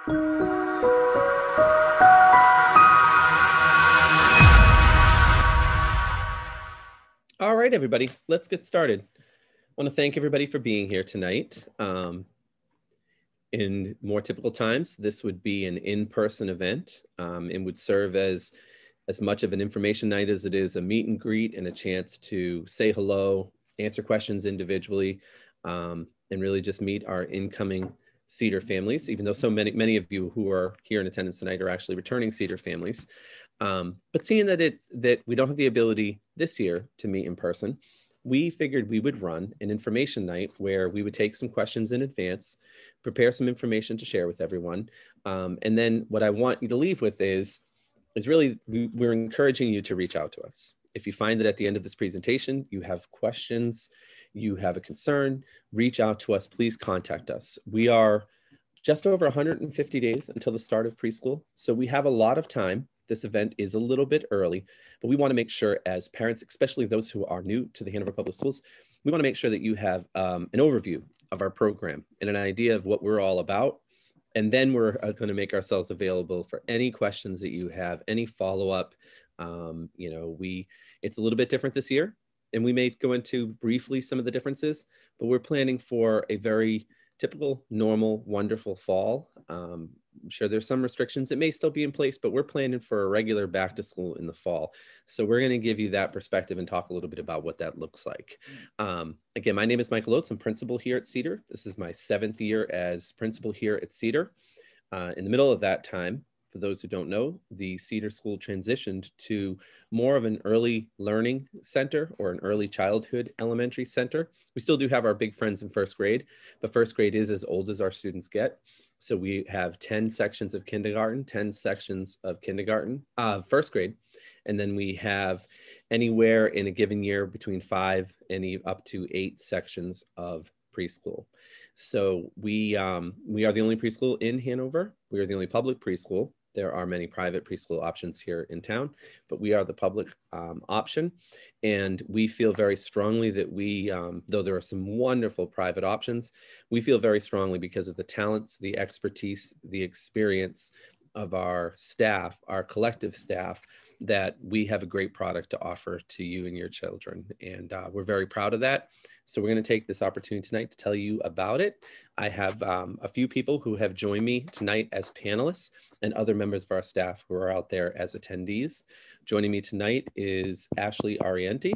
All right, everybody, let's get started. I want to thank everybody for being here tonight. In more typical times, this would be an in-person event and would serve as much of an information night as it is a meet and greet and a chance to say hello, answer questions individually, and really just meet our incoming Cedar families, even though so many of you who are here in attendance tonight are actually returning Cedar families. But seeing that we don't have the ability this year to meet in person, we figured we would run an information night where we would take some questions in advance, prepare some information to share with everyone. And then what I want you to leave with is really, we're encouraging you to reach out to us. If you find that at the end of this presentation, you have questions, you have a concern, reach out to us, please contact us. We are just over 150 days until the start of preschool. So we have a lot of time. This event is a little bit early, but we want to make sure as parents, especially those who are new to the Hanover Public Schools, we want to make sure that you have an overview of our program and an idea of what we're all about. And then we're going to make ourselves available for any questions that you have, any follow-up. It's a little bit different this year, and we may go into briefly some of the differences, but we're planning for a very typical, normal, wonderful fall. I'm sure there's some restrictions that may still be in place, but we're planning for a regular back to school in the fall. So we're going to give you that perspective and talk a little bit about what that looks like. Again, my name is Michael Oates. I'm principal here at Cedar. This is my 7th year as principal here at Cedar. In the middle of that time, for those who don't know, the Cedar School transitioned to more of an early learning center or an early childhood elementary center. We still do have our big friends in first grade, but first grade is as old as our students get. So we have 10 sections of kindergarten, 10 sections of first grade. And then we have anywhere in a given year between 5 and up to 8 sections of preschool. So we are the only preschool in Hanover. We are the only public preschool. There are many private preschool options here in town, but we are the public option. And we feel very strongly that though there are some wonderful private options, we feel very strongly because of the talents, the expertise, the experience of our staff, our collective staff, that we have a great product to offer to you and your children. And we're very proud of that. So we're going to take this opportunity tonight to tell you about it. I have a few people who have joined me tonight as panelists and other members of our staff who are out there as attendees. Joining me tonight is Ashley Arienti,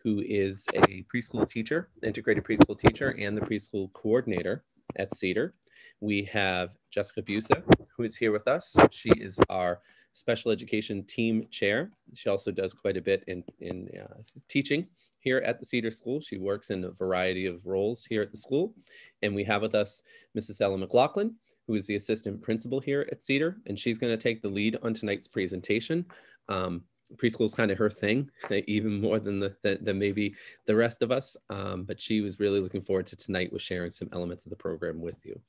who is a preschool teacher, integrated preschool teacher, and the preschool coordinator at Cedar. We have Jessica Busa, who is here with us. She is our special education team chair. She also does quite a bit in teaching here at the Cedar School. She works in a variety of roles here at the school. And we have with us Mrs. Ella McLaughlin, who is the assistant principal here at Cedar, and she's going to take the lead on tonight's presentation. Preschool is kind of her thing, even more than maybe the rest of us. But she was really looking forward to tonight with sharing some elements of the program with you.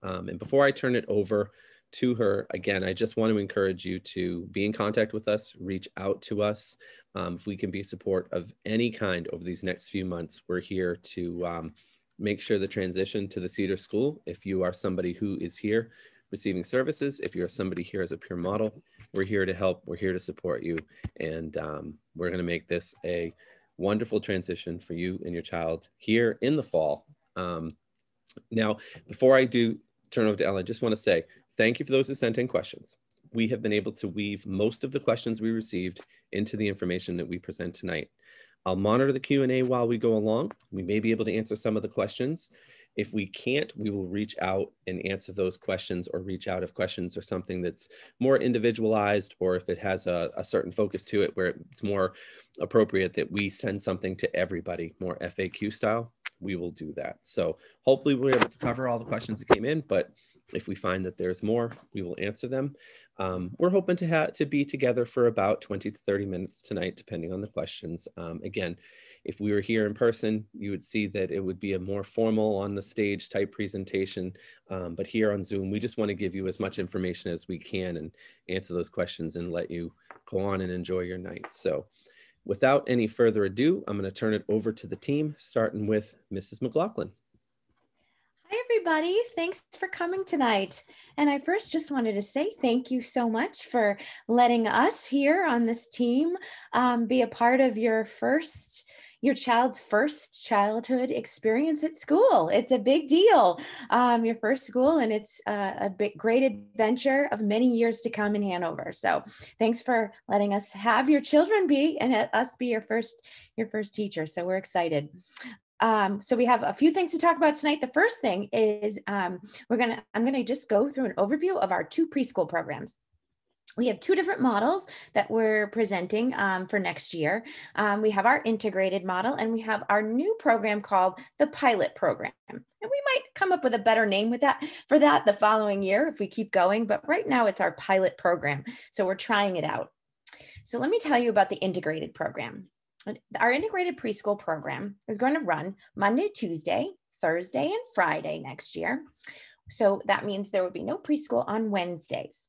And before I turn it over to her, again, I just want to encourage you to be in contact with us, reach out to us. If we can be support of any kind over these next few months, we're here to make sure the transition to the Cedar School, if you are somebody who is here receiving services, if you're somebody here as a peer model, we're here to help, we're here to support you. And we're going to make this a wonderful transition for you and your child here in the fall. Now, before I do turn over to Ellen, I just want to say thank you for those who sent in questions. We have been able to weave most of the questions we received into the information that we present tonight. I'll monitor the Q&A while we go along. We may be able to answer some of the questions. If we can't, we will reach out and answer those questions, or reach out if questions are something that's more individualized, or if it has a certain focus to it where it's more appropriate that we send something to everybody, more FAQ style, we will do that. So hopefully we're able to cover all the questions that came in, but if we find that there's more, we will answer them. We're hoping to be together for about 20 to 30 minutes tonight, depending on the questions. Again, if we were here in person, you would see that it would be a more formal on the stage type presentation. But here on Zoom, we just want to give you as much information as we can and answer those questions and let you go on and enjoy your night. So without any further ado, I'm going to turn it over to the team, starting with Mrs. McLaughlin. Hi, everybody. Thanks for coming tonight. And I first just wanted to say thank you so much for letting us here on this team be a part of your child's first childhood experience at school. It's a big deal, your first school, and it's a big, great adventure of many years to come in Hanover. So thanks for letting us have your children be and us be your first teacher. So we're excited. So we have a few things to talk about tonight. The first thing is I'm gonna just go through an overview of our two preschool programs. We have two different models that we're presenting for next year. We have our integrated model and we have our new program called the pilot program. And we might come up with a better name for that the following year if we keep going, but right now it's our pilot program. So we're trying it out. So let me tell you about the integrated program. Our integrated preschool program is going to run Monday, Tuesday, Thursday, and Friday next year. So that means there will be no preschool on Wednesdays.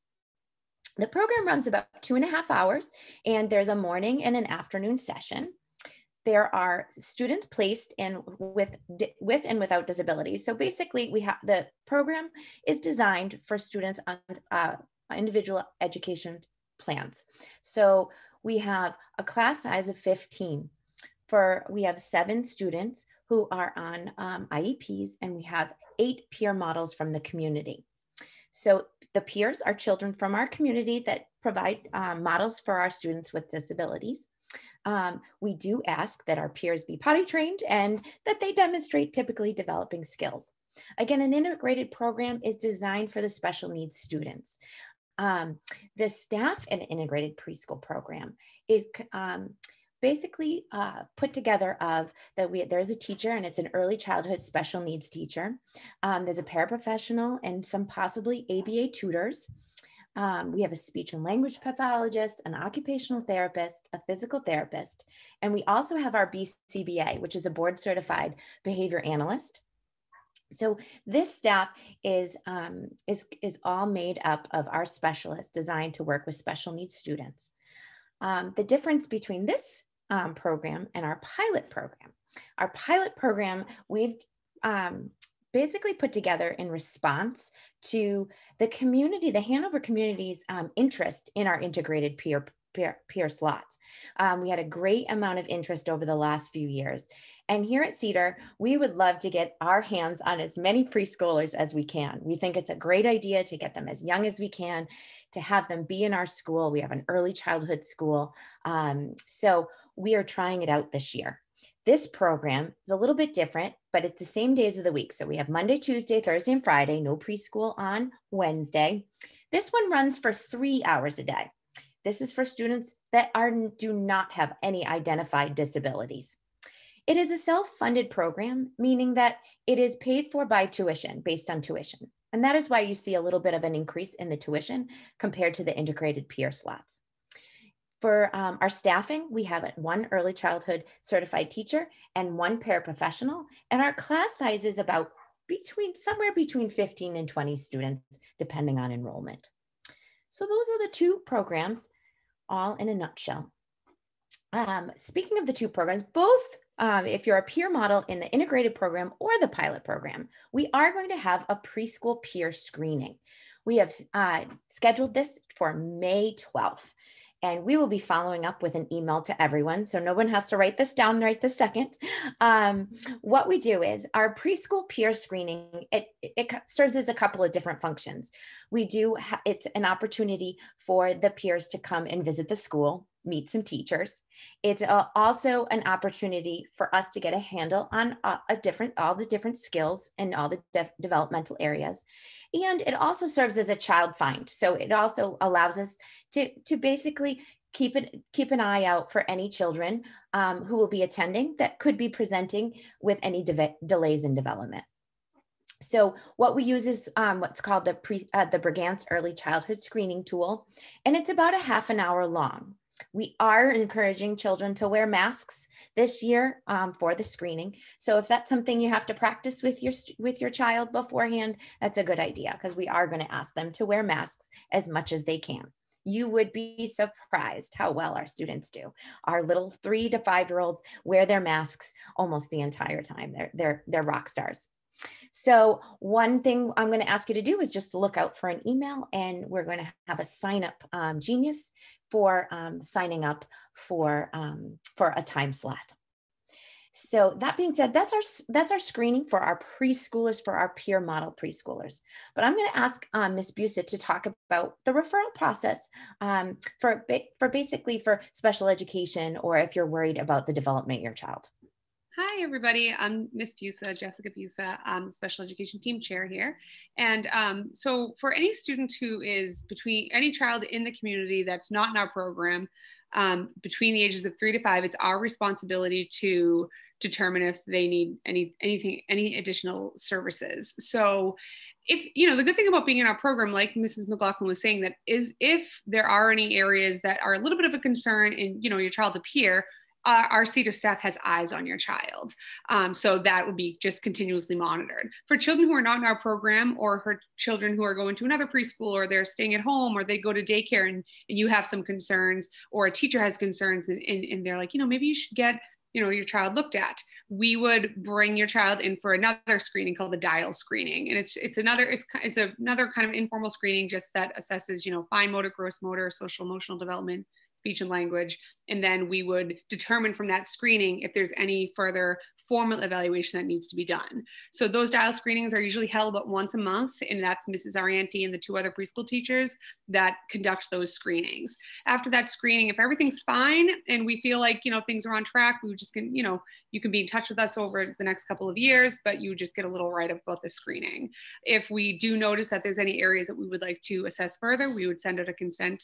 The program runs about 2.5 hours, and there's a morning and an afternoon session. There are students placed in with and without disabilities. So basically, the program is designed for students on individual education plans. So we have a class size of 15. We have 7 students who are on IEPs, and we have 8 peer models from the community. So the peers are children from our community that provide models for our students with disabilities. We do ask that our peers be potty trained and that they demonstrate typically developing skills. Again, an integrated program is designed for the special needs students. The staff in an integrated preschool program is basically put together of there's a teacher, and it's an early childhood special needs teacher. There's a paraprofessional and some possibly ABA tutors. We have a speech and language pathologist, an occupational therapist, a physical therapist, and we also have our BCBA, which is a board certified behavior analyst. So this staff is all made up of our specialists designed to work with special needs students. The difference between this program and our pilot program, we've basically put together in response to the community, the Hanover community's interest in our integrated peer slots. We had a great amount of interest over the last few years. And here at Cedar, we would love to get our hands on as many preschoolers as we can. We think it's a great idea to get them as young as we can, to have them be in our school. We have an early childhood school. So we are trying it out this year. This program is a little bit different, but it's the same days of the week. So we have Monday, Tuesday, Thursday, and Friday, no preschool on Wednesday. This one runs for 3 hours a day. This is for students that do not have any identified disabilities. It is a self-funded program, meaning that it is paid for by tuition, based on tuition. And that is why you see a little bit of an increase in the tuition compared to the integrated peer slots. For our staffing, we have 1 early childhood certified teacher and 1 paraprofessional, and our class size is about somewhere between 15 and 20 students, depending on enrollment. So those are the two programs, all in a nutshell. Speaking of the two programs, both, if you're a peer model in the integrated program or the pilot program, we are going to have a preschool peer screening. We have scheduled this for May 12th. And we will be following up with an email to everyone. So no one has to write this down right this second. What we do is our preschool peer screening, it serves as a couple of different functions. It's an opportunity for the peers to come and visit the school, meet some teachers. It's also an opportunity for us to get a handle on all the different skills and all the developmental areas. And it also serves as a child find. So it also allows us to basically keep an eye out for any children who will be attending that could be presenting with any delays in development. So what we use is what's called the Brigance Early Childhood Screening Tool, and it's about a half an hour long. We are encouraging children to wear masks this year for the screening. So if that's something you have to practice with your child beforehand, that's a good idea, because we are going to ask them to wear masks as much as they can. You would be surprised how well our students do. Our little 3 to 5-year-olds wear their masks almost the entire time. They're rock stars. So one thing I'm going to ask you to do is just look out for an email, and we're going to have a sign up genius for signing up for a time slot. So that being said, that's our screening for our preschoolers, for our peer model preschoolers. But I'm going to ask Ms. Busa to talk about the referral process for basically for special education, or if you're worried about the development of your child. Hi, everybody. I'm Miss Busa, Jessica Busa. I'm the special education team chair here. And so for any student who is any child in the community that's not in our program, between the ages of 3 to 5, it's our responsibility to determine if they need any additional services. So if, the good thing about being in our program, like Mrs. McLaughlin was saying, that is if there are any areas that are a little bit of a concern in, your child's a peer, our Cedar staff has eyes on your child. So that would be just continuously monitored. For children who are not in our program, or for children who are going to another preschool, or they're staying at home, or they go to daycare and you have some concerns, or a teacher has concerns and they're like, maybe you should get your child looked at, we would bring your child in for another screening called the dial screening. And it's another kind of informal screening, just that assesses, fine motor, gross motor, social emotional development, speech and language. And then we would determine from that screening if there's any further formal evaluation that needs to be done. So those dial screenings are usually held about once a month, and that's Mrs. Arianti and the 2 other preschool teachers that conduct those screenings. After that screening, if everything's fine and we feel like, things are on track, we just can, you can be in touch with us over the next couple of years, but you just get a little write-up about the screening. If we do notice that there's any areas that we would like to assess further, we would send out a consent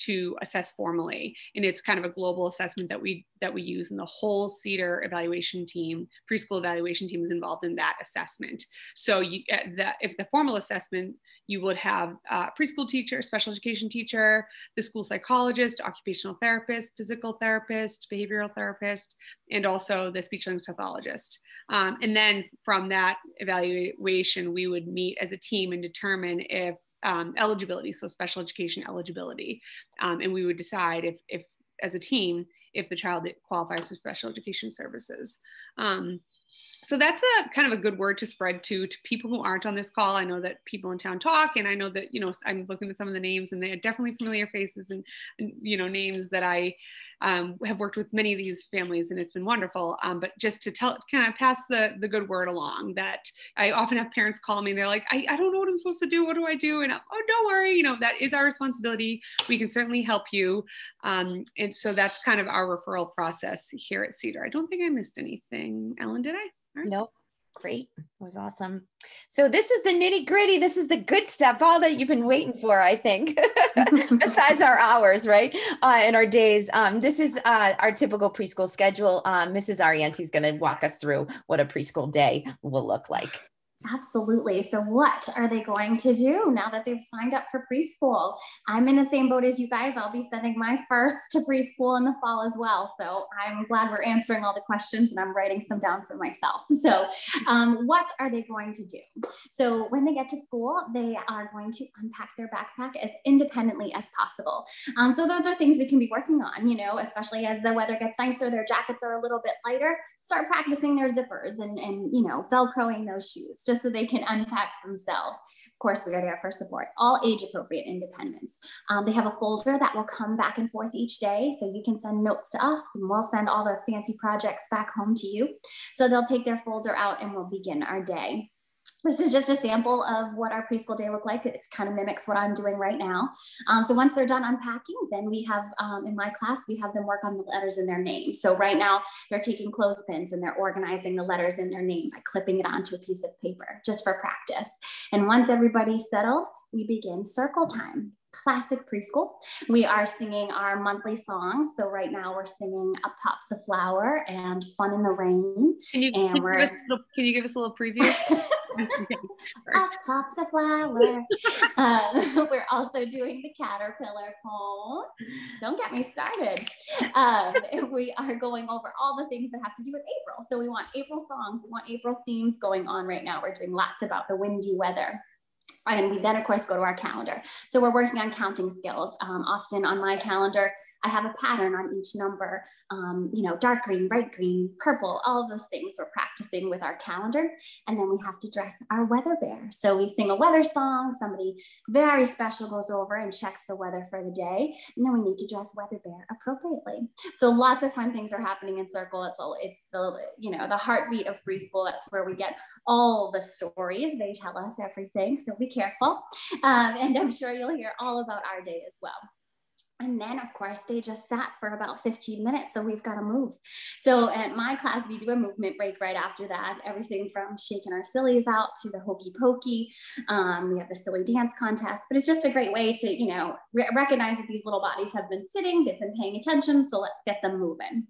to assess formally. And it's kind of a global assessment that we use, and the whole Cedar evaluation team, preschool evaluation team, is involved in that assessment. So if the formal assessment, you would have a preschool teacher, special education teacher, the school psychologist, occupational therapist, physical therapist, behavioral therapist, and also the speech language pathologist. And then from that evaluation, we would meet as a team and determine if eligibility, so special education eligibility. And we would decide if as a team, if the child qualifies for special education services. So that's a kind of a good word to spread to people who aren't on this call. I know that people in town talk, and I know that, I'm looking at some of the names, and they are definitely familiar faces and names that I have worked with many of these families, and it's been wonderful. But just to kind of pass the good word along, that I often have parents call me and they're like, I don't know what I'm supposed to do. What do I do? And oh, don't worry, that is our responsibility. We can certainly help you. And so that's kind of our referral process here at Cedar. I don't think I missed anything. Ellen, did I? Right. Nope. Great. It was awesome. So this is the nitty gritty. This is the good stuff, all that you've been waiting for, I think, besides our hours, right? And our days. This is our typical preschool schedule. Mrs. Arianti is going to walk us through what a preschool day will look like. Absolutely. So what are they going to do now that they've signed up for preschool? I'm in the same boat as you guys. I'll be sending my first to preschool in the fall as well. So I'm glad we're answering all the questions, and I'm writing some down for myself. So what are they going to do? So when they get to school, they are going to unpack their backpack as independently as possible. So those are things we can be working on, especially as the weather gets nicer, their jackets are a little bit lighter. Start practicing their zippers and Velcroing those shoes, just so they can unpack themselves. Of course, we are there for support, all age appropriate independence. They have a folder that will come back and forth each day. So you can send notes to us, and we'll send all the fancy projects back home to you. So they'll take their folder out and we'll begin our day. This is just a sample of what our preschool day look like. It kind of mimics what I'm doing right now. So once they're done unpacking, then we have, in my class, we have them work on the letters in their name. So right now they're taking clothespins and they're organizing the letters in their name by clipping it onto a piece of paper, just for practice. And once everybody's settled, we begin circle time. Classic preschool. We are singing our monthly songs. So right now we're singing A Pop's a Flower and Fun in the Rain. Can you give us a little preview? A pop's a flower. We're also doing the caterpillar poem. Don't get me started. We are going over all the things that have to do with April. So we want April songs. We want April themes going on right now. We're doing lots about the windy weather. And we then, of course, go to our calendar. So we're working on counting skills. Often on my calendar, I have a pattern on each number, you know, dark green, bright green, purple, all of those things we're practicing with our calendar. And then we have to dress our weather bear. So we sing a weather song, somebody very special goes over and checks the weather for the day. And then we need to dress weather bear appropriately. So lots of fun things are happening in Circle. It's the, you know, the heartbeat of preschool. That's where we get all the stories. They tell us everything, so be careful. And I'm sure you'll hear all about our day as well. And then of course they just sat for about 15 minutes. So we've got to move. So at my class, we do a movement break right after that, everything from shaking our sillies out to the hokey pokey. We have the silly dance contest, but it's just a great way to, you know, recognize that these little bodies have been sitting, they've been paying attention. So let's get them moving.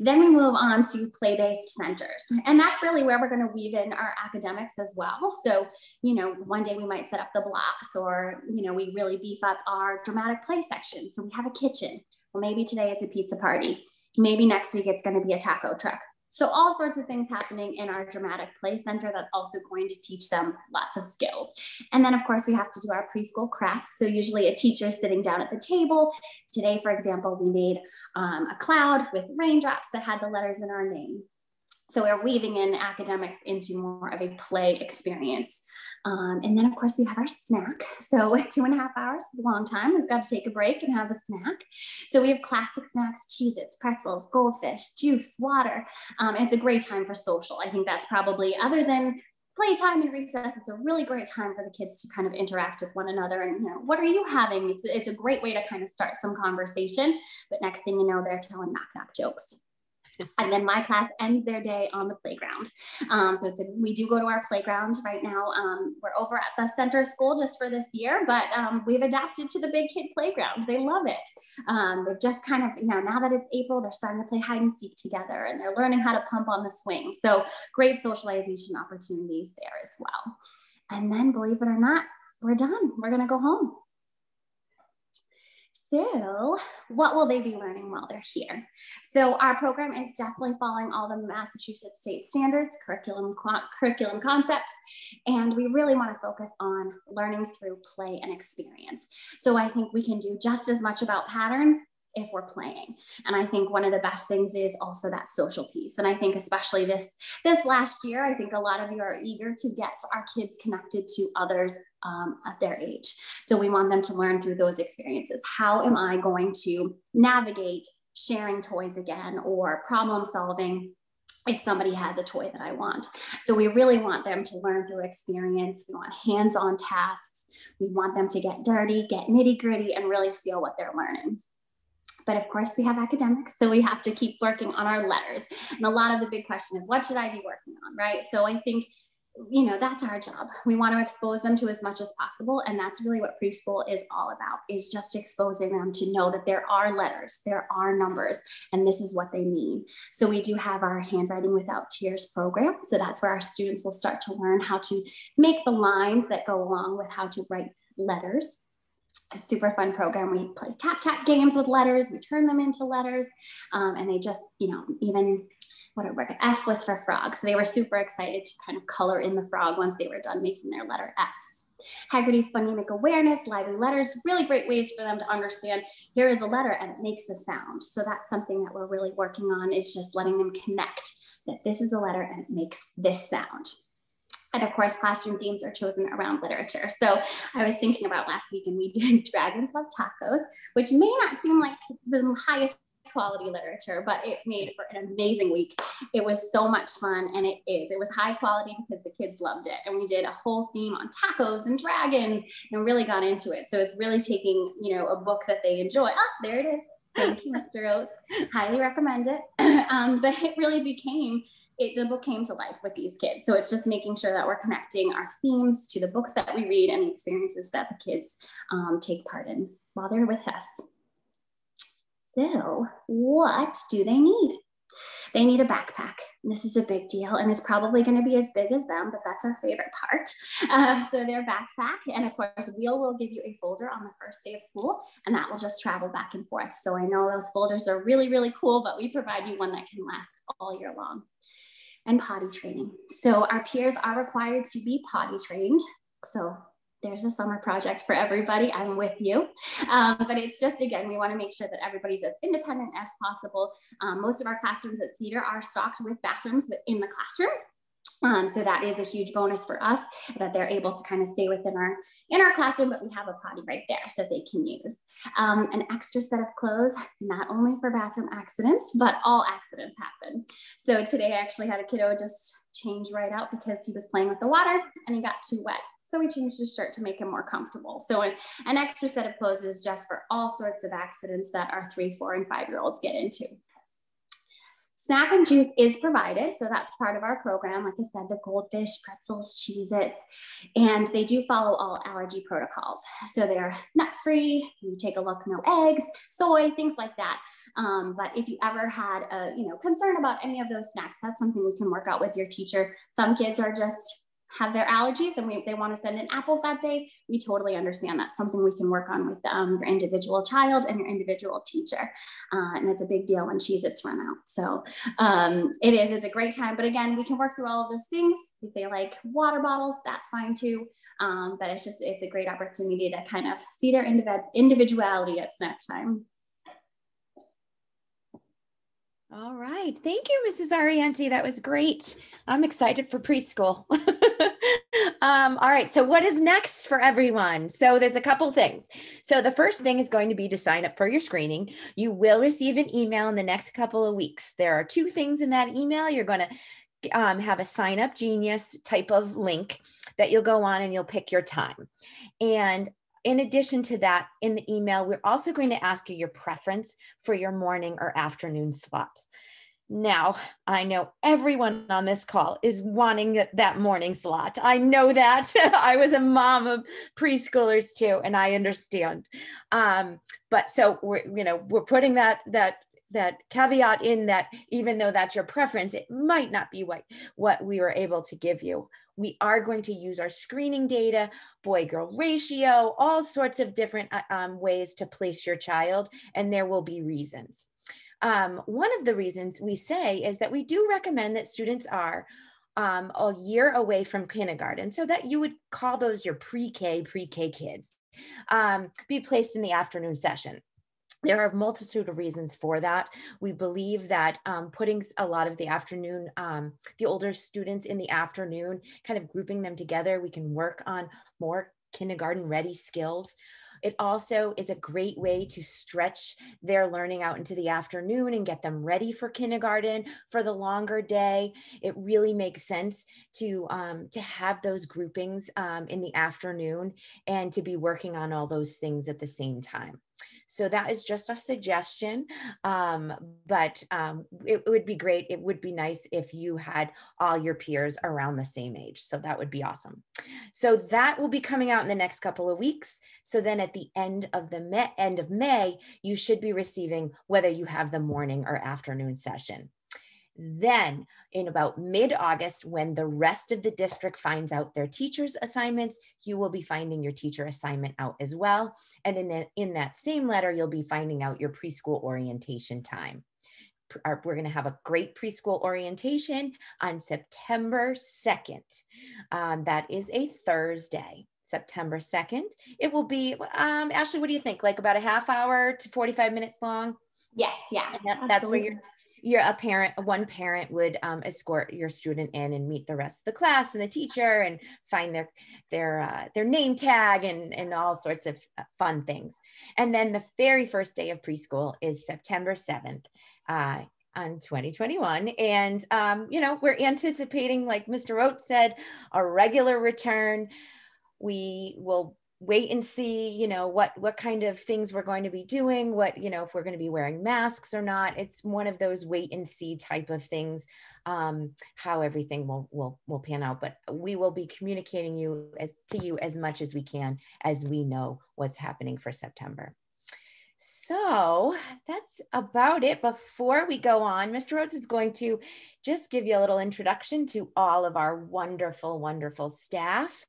Then we move on to play-based centers. And that's really where we're going to weave in our academics as well. So, you know, one day we might set up the blocks, or, you know, we really beef up our dramatic play section. So we have a kitchen. Well, maybe today it's a pizza party. Maybe next week it's going to be a taco truck. So all sorts of things happening in our dramatic play center that's also going to teach them lots of skills. And then of course we have to do our preschool crafts. So usually a teacher sitting down at the table. Today, for example, we made a cloud with raindrops that had the letters in our name. So we're weaving in academics into more of a play experience. And then of course we have our snack. So 2.5 hours is a long time. We've got to take a break and have a snack. So we have classic snacks, Cheez-Its, pretzels, goldfish, juice, water. And it's a great time for social. I think that's probably, other than playtime and recess, it's a really great time for the kids to kind of interact with one another. And, you know, what are you having? It's a great way to kind of start some conversation. But next thing you know, they're telling knock-knock jokes. And then my class ends their day on the playground. So we do go to our playground right now. We're over at the center school just for this year, but we've adapted to the big kid playground. They love it. They've just kind of, you know, now that it's April, they're starting to play hide and seek together, and they're learning how to pump on the swing. So great socialization opportunities there as well. And then, believe it or not, we're done. We're going to go home. So what will they be learning while they're here? So our program is definitely following all the Massachusetts state standards, curriculum concepts, and we really want to focus on learning through play and experience. So I think we can do just as much about patterns if we're playing. And I think one of the best things is also that social piece. And I think especially this last year, I think a lot of you are eager to get our kids connected to others at their age. So we want them to learn through those experiences. How am I going to navigate sharing toys again, or problem solving if somebody has a toy that I want? So we really want them to learn through experience. We want hands-on tasks. We want them to get dirty, get nitty-gritty, and really feel what they're learning. But of course we have academics, so we have to keep working on our letters. And a lot of the big question is, what should I be working on, right? So I think, you know, that's our job. We want to expose them to as much as possible. And that's really what preschool is all about, is just exposing them to know that there are letters, there are numbers, and this is what they mean. So we do have our Handwriting Without Tears program. So that's where our students will start to learn how to make the lines that go along with how to write letters. A super fun program. We play tap games with letters. We turn them into letters. And they just, you know, even F was for frog. So they were super excited to kind of color in the frog once they were done making their letter Fs. Haggerty phonemic awareness, lively letters, really great ways for them to understand, here is a letter and it makes a sound. So that's something that we're really working on, is just letting them connect that this is a letter and it makes this sound. And of course, classroom themes are chosen around literature. So I was thinking about last week, and we did Dragons Love Tacos, which may not seem like the highest quality literature, but it made for an amazing week. It was so much fun, and it is. It was high quality because the kids loved it. And we did a whole theme on tacos and dragons and really got into it. So it's really taking, you know, a book that they enjoy. Oh, there it is. Thank you, Mr. Oates. Highly recommend it. But it really became, the book came to life with these kids. So it's just making sure that we're connecting our themes to the books that we read and the experiences that the kids take part in while they're with us. So what do they need? They need a backpack. This is a big deal, and it's probably going to be as big as them, but that's our favorite part. So their backpack, and of course, will give you a folder on the first day of school, and that will just travel back and forth. So I know those folders are really, really cool, but we provide you one that can last all year long. And potty training. So our peers are required to be potty trained. So there's a summer project for everybody. I'm with you. But it's just, again, we want to make sure that everybody's as independent as possible. Most of our classrooms at Cedar are stocked with bathrooms within the classroom. So that is a huge bonus for us, that they're able to kind of stay within our classroom, but we have a potty right there so that they can use. An extra set of clothes, not only for bathroom accidents, but all accidents happen. So today I actually had a kiddo just change right out because he was playing with the water and he got too wet. So we changed his shirt to make him more comfortable. So an extra set of clothes is just for all sorts of accidents that our 3, 4, and 5-year-olds get into. Snack and juice is provided, so that's part of our program. Like I said, the goldfish, pretzels, Cheez-Its, and they do follow all allergy protocols. So they are nut-free. You take a look, no eggs, soy, things like that. But if you ever had a concern about any of those snacks, that's something we can work out with your teacher. Some kids are just have their allergies and they want to send in apples that day. We totally understand that's something we can work on with your individual child and your individual teacher. And it's a big deal when Cheez-Its run out. So it's a great time. But again, we can work through all of those things. If they like water bottles, that's fine too. But it's a great opportunity to kind of see their individuality at snack time. All right. Thank you, Mrs. Arienti. That was great. I'm excited for preschool. All right. So what is next for everyone? So there's a couple things. So the first thing is going to be to sign up for your screening. You will receive an email in the next couple of weeks. There are 2 things in that email. You're going to have a Sign Up Genius type of link that you'll go on and you'll pick your time. And in addition to that, in the email, we're also going to ask you your preference for your morning or afternoon slots. Now, I know everyone on this call is wanting that morning slot. I know that. I was a mom of preschoolers too, and I understand. But so we're putting that caveat in that even though that's your preference, it might not be what we were able to give you. We are going to use our screening data, boy-girl ratio, all sorts of different ways to place your child, and there will be reasons. One of the reasons we say is that we do recommend that students are a year away from kindergarten, so that you would call those your pre-K kids, be placed in the afternoon session. There are a multitude of reasons for that. We believe that putting a lot of the afternoon, the older students in the afternoon, kind of grouping them together, we can work on more kindergarten ready skills. It also is a great way to stretch their learning out into the afternoon and get them ready for kindergarten for the longer day. It really makes sense to have those groupings in the afternoon and to be working on all those things at the same time. So that is just a suggestion, but it would be great. It would be nice if you had all your peers around the same age. So that would be awesome. So that will be coming out in the next couple of weeks. So then at the end of May, you should be receiving whether you have the morning or afternoon session. Then in about mid-August, when the rest of the district finds out their teacher's assignments, you will be finding your teacher assignment out as well. And in that same letter, you'll be finding out your preschool orientation time. We're going to have a great preschool orientation on September 2nd. That is a Thursday. September 2nd. It will be, Ashley, what do you think? Like about a half hour to 45 minutes long? Yes, yeah. That's where one parent would escort your student in and meet the rest of the class and the teacher and find their name tag and all sorts of fun things. And then the very first day of preschool is September 7th. On 2021. And, we're anticipating, like Mr. Oates said, a regular return. We will wait and see, what kind of things we're going to be doing, if we're going to be wearing masks or not. It's one of those wait and see type of things, how everything will pan out. But we will be communicating to you as much as we can as we know what's happening for September. So that's about it. Before we go on, Mr. Oates is going to just give you a little introduction to all of our wonderful, wonderful staff.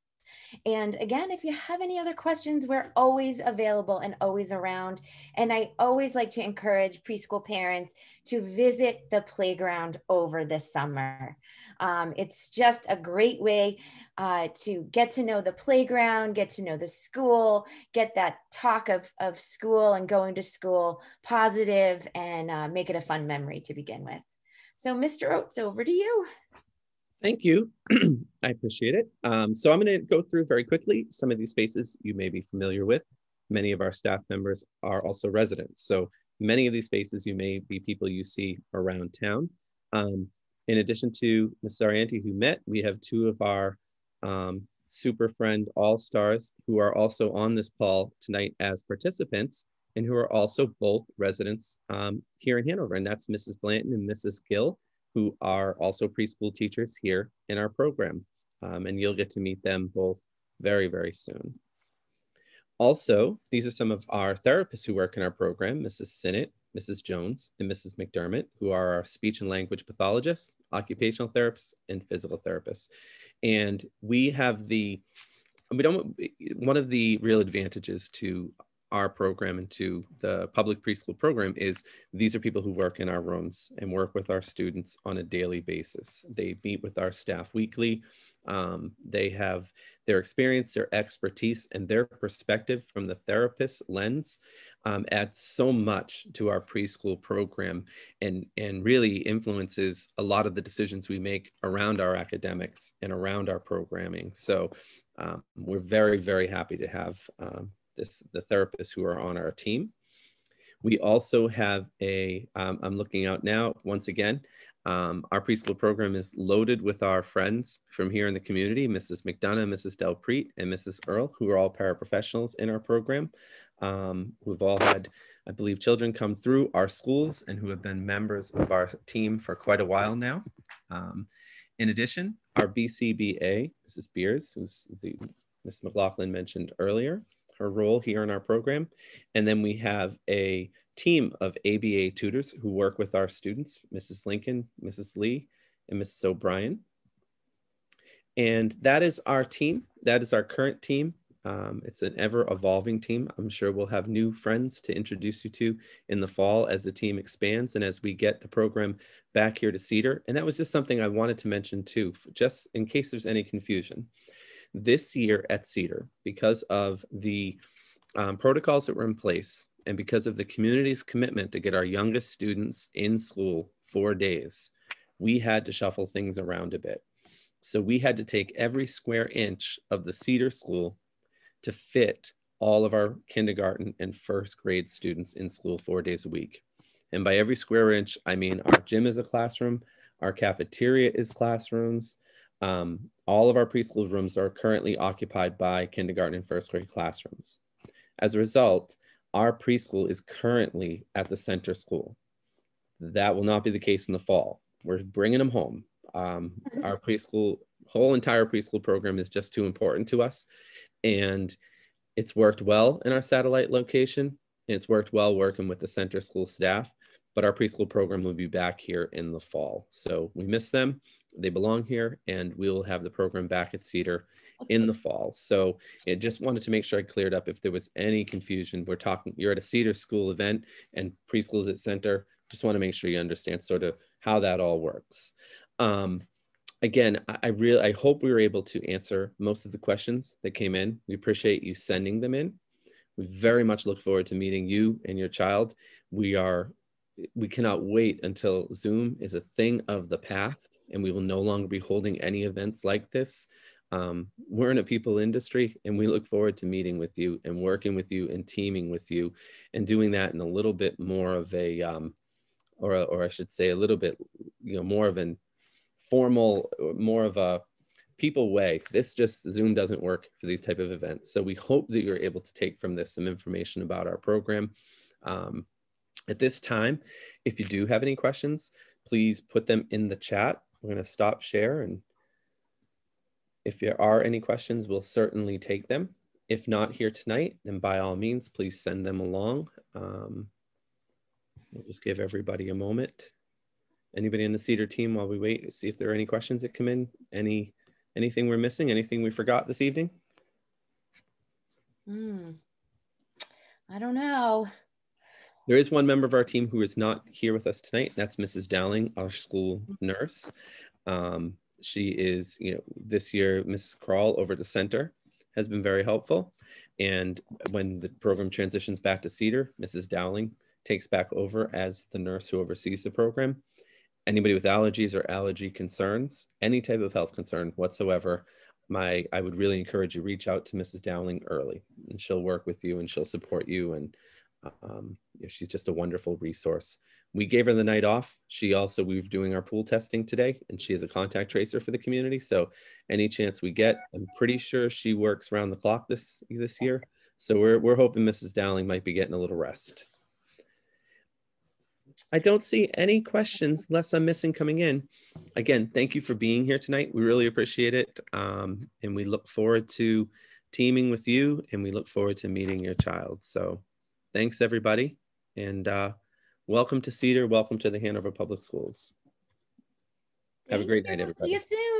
And again, if you have any other questions, we're always available and always around. And I always like to encourage preschool parents to visit the playground over the summer. It's just a great way to get to know the playground, get to know the school, get that talk of school and going to school positive, and make it a fun memory to begin with. So Mr. Oates, over to you. Thank you. I appreciate it. So I'm going to go through very quickly some of these spaces you may be familiar with. Many of our staff members are also residents. So many of these spaces you may be people you see around town. In addition to Mrs. Arianti, who met, we have two of our Super Friend All-Stars who are also on this call tonight as participants and who are also both residents here in Hanover. And that's Mrs. Blanton and Mrs. Gill, who are also preschool teachers here in our program. And you'll get to meet them both very, very soon. Also, these are some of our therapists who work in our program, Mrs. Sinnott, Mrs. Jones, and Mrs. McDermott, who are our speech and language pathologists, occupational therapists, and physical therapists. And we have one of the real advantages to our program and to the public preschool program is these are people who work in our rooms and work with our students on a daily basis. They meet with our staff weekly. They have their experience, their expertise, and their perspective from the therapist lens adds so much to our preschool program and really influences a lot of the decisions we make around our academics and around our programming. So we're very, very happy to have the therapists who are on our team. We also have I'm looking out now, once again, our preschool program is loaded with our friends from here in the community, Mrs. McDonough, Mrs. Delpreet, and Mrs. Earl, who are all paraprofessionals in our program. We've all had, I believe, children come through our schools and who have been members of our team for quite a while now. In addition, our BCBA, Mrs. Beers, who's Ms. McLaughlin mentioned earlier, her role here in our program. And then we have a team of ABA tutors who work with our students, Mrs. Lincoln, Mrs. Lee, and Mrs. O'Brien. And that is our team. That is our current team. It's an ever-evolving team. I'm sure we'll have new friends to introduce you to in the fall as the team expands and as we get the program back here to Cedar. And that was just something I wanted to mention too, just in case there's any confusion. This year at Cedar, because of the protocols that were in place and because of the community's commitment to get our youngest students in school 4 days, we had to shuffle things around a bit. So we had to take every square inch of the Cedar School to fit all of our kindergarten and first grade students in school 4 days a week. And by every square inch, I mean our gym is a classroom, our cafeteria is classrooms. All of our preschool rooms are currently occupied by kindergarten and first grade classrooms. As a result, our preschool is currently at the center school. That will not be the case in the fall. We're bringing them home. Our preschool, whole entire preschool program is just too important to us. And it's worked well in our satellite location. It's worked well working with the center school staff, but our preschool program will be back here in the fall. So we miss them. They belong here, and we will have the program back at Cedar in the fall. So I just wanted to make sure I cleared up if there was any confusion. You're at a Cedar School event and preschool's at Center. Just want to make sure you understand sort of how that all works. Again, I hope we were able to answer most of the questions that came in. We appreciate you sending them in. We very much look forward to meeting you and your child. We cannot wait until Zoom is a thing of the past and we will no longer be holding any events like this. We're in a people industry and we look forward to meeting with you and working with you and teaming with you and doing that in a little bit more of a, or I should say a little bit, more of an formal, more of a people way. Zoom doesn't work for these type of events. So we hope that you're able to take from this some information about our program. At this time, if you do have any questions, please put them in the chat. We're going to stop share. And if there are any questions, we'll certainly take them. If not here tonight, then by all means, please send them along. We'll just give everybody a moment. Anybody in the Cedar team while we wait to see if there are any questions that come in? Anything we're missing? Anything we forgot this evening? I don't know. There is one member of our team who is not here with us tonight. That's Mrs. Dowling, our school nurse. She is, this year, Mrs. Kroll over at the center has been very helpful. And when the program transitions back to Cedar, Mrs. Dowling takes back over as the nurse who oversees the program. Anybody with allergies or allergy concerns, any type of health concern whatsoever, I would really encourage you reach out to Mrs. Dowling early, and she'll work with you and she'll support you. And she's just a wonderful resource. We gave her the night off. We were doing our pool testing today, and she is a contact tracer for the community. So any chance we get, I'm pretty sure she works around the clock this year. So we're hoping Mrs. Dowling might be getting a little rest. I don't see any questions unless I'm missing coming in. Again, thank you for being here tonight. We really appreciate it. And we look forward to teaming with you, and we look forward to meeting your child. So thanks, everybody. And welcome to Cedar. Welcome to the Hanover Public Schools. Have a great night, everybody. See you soon.